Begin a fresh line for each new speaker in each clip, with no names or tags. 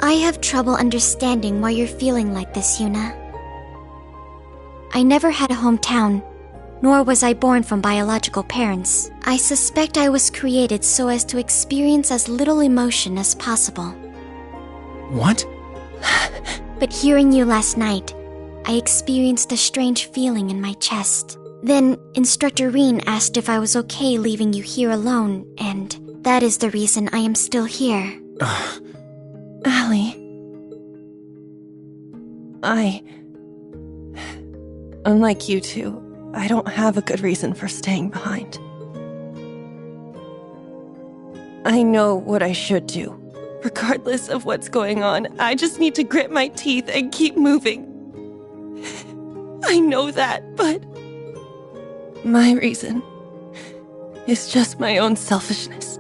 I have trouble understanding why you're feeling like this, Yuna. I never had a hometown, nor was I born from biological parents. I suspect I was created so as to experience as little emotion as possible.
What?
But hearing you last night, I experienced a strange feeling in my chest. Then, Instructor Rin asked if I was okay leaving you here alone, and that is the reason I am still here.
Allie. Unlike you two, I don't have a good reason for staying behind. I know what I should do. Regardless of what's going on, I just need to grit my teeth and keep moving. I know that, but my reason is just my own selfishness.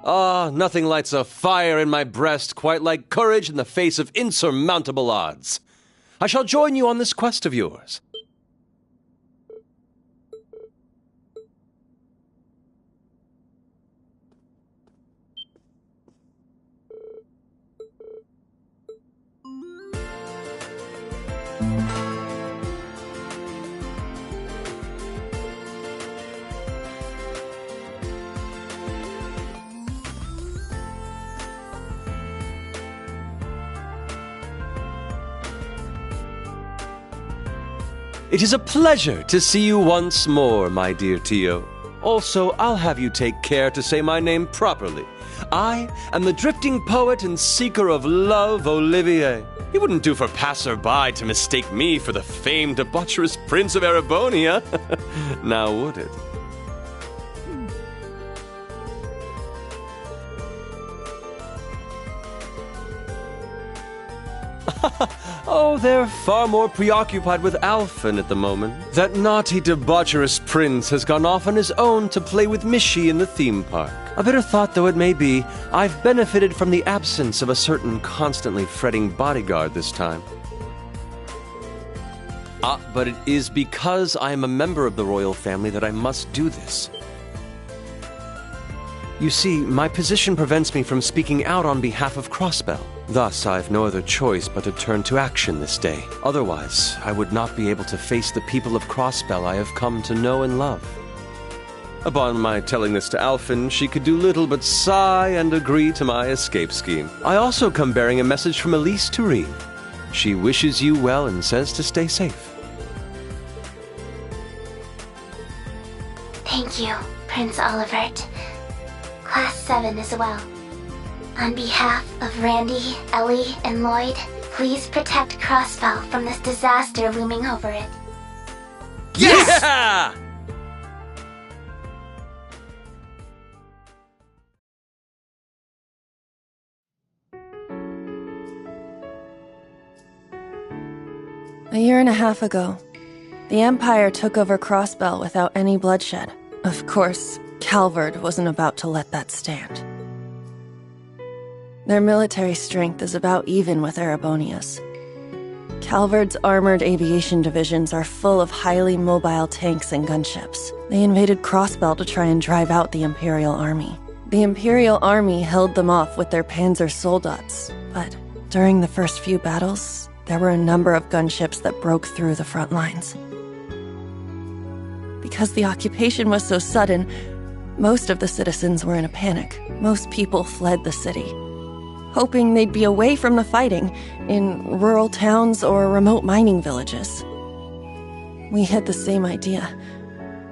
Ah, nothing lights a fire in my breast quite like courage in the face of insurmountable odds. I shall join you on this quest of yours. It is a pleasure to see you once more, my dear Tio. Also, I'll have you take care to say my name properly. I am the drifting poet and seeker of love, Olivier. It wouldn't do for passer-by to mistake me for the famed debaucherous Prince of Erebonia. Now would it? Oh, they're far more preoccupied with Alphen at the moment. That naughty, debaucherous prince has gone off on his own to play with Mishi in the theme park. A bitter thought though it may be, I've benefited from the absence of a certain constantly fretting bodyguard this time. But it is because I am a member of the royal family that I must do this. You see, my position prevents me from speaking out on behalf of Crossbell. Thus, I've no other choice but to turn to action this day. Otherwise, I would not be able to face the people of Crossbell I have come to know and love. Upon my telling this to Alphen, she could do little but sigh and agree to my escape scheme. I also come bearing a message from Elise to Rin. She wishes you well and says to stay safe.
Thank you, Prince Olivert. Class 7 as well. On behalf of Randy, Ellie, and Lloyd, please protect Crossbell from this disaster looming over it.
Yes! Yeah!
A year and a half ago, the Empire took over Crossbell without any bloodshed. Of course, Calvard wasn't about to let that stand. Their military strength is about even with Erebonia's. Calvard's armored aviation divisions are full of highly mobile tanks and gunships. They invaded Crossbell to try and drive out the Imperial army. The Imperial Army held them off with their Panzer Soldats, but during the first few battles, there were a number of gunships that broke through the front lines. Because the occupation was so sudden, most of the citizens were in a panic. Most people fled the city, hoping they'd be away from the fighting in rural towns or remote mining villages. We had the same idea,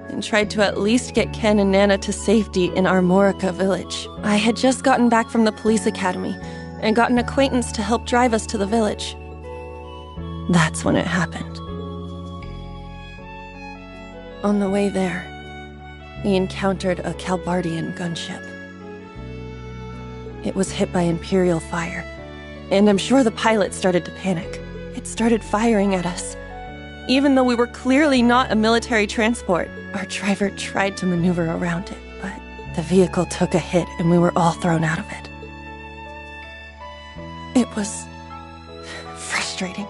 and tried to at least get Ken and Nana to safety in Armorica village. I had just gotten back from the police academy, and got an acquaintance to help drive us to the village. That's when it happened. On the way there, we encountered a Calbardian gunship. It was hit by Imperial fire, and I'm sure the pilot started to panic. It started firing at us. Even though we were clearly not a military transport, our driver tried to maneuver around it, but the vehicle took a hit and we were all thrown out of it. It was frustrating.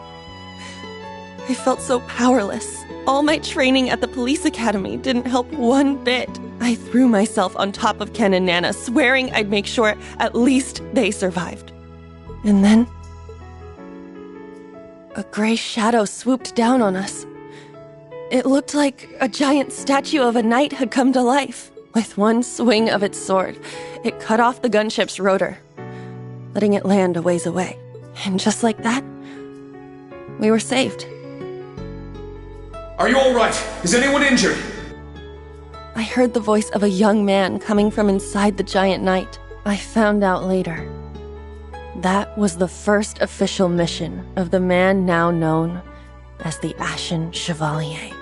I felt so powerless. All my training at the police academy didn't help one bit. I threw myself on top of Ken and Nana, swearing I'd make sure at least they survived. And then a gray shadow swooped down on us. It looked like a giant statue of a knight had come to life. With one swing of its sword, it cut off the gunship's rotor, letting it land a ways away. And just like that, we were saved.
Are you all right? Is anyone injured?
I heard the voice of a young man coming from inside the giant knight. I found out later. That was the first official mission of the man now known as the Ashen Chevalier.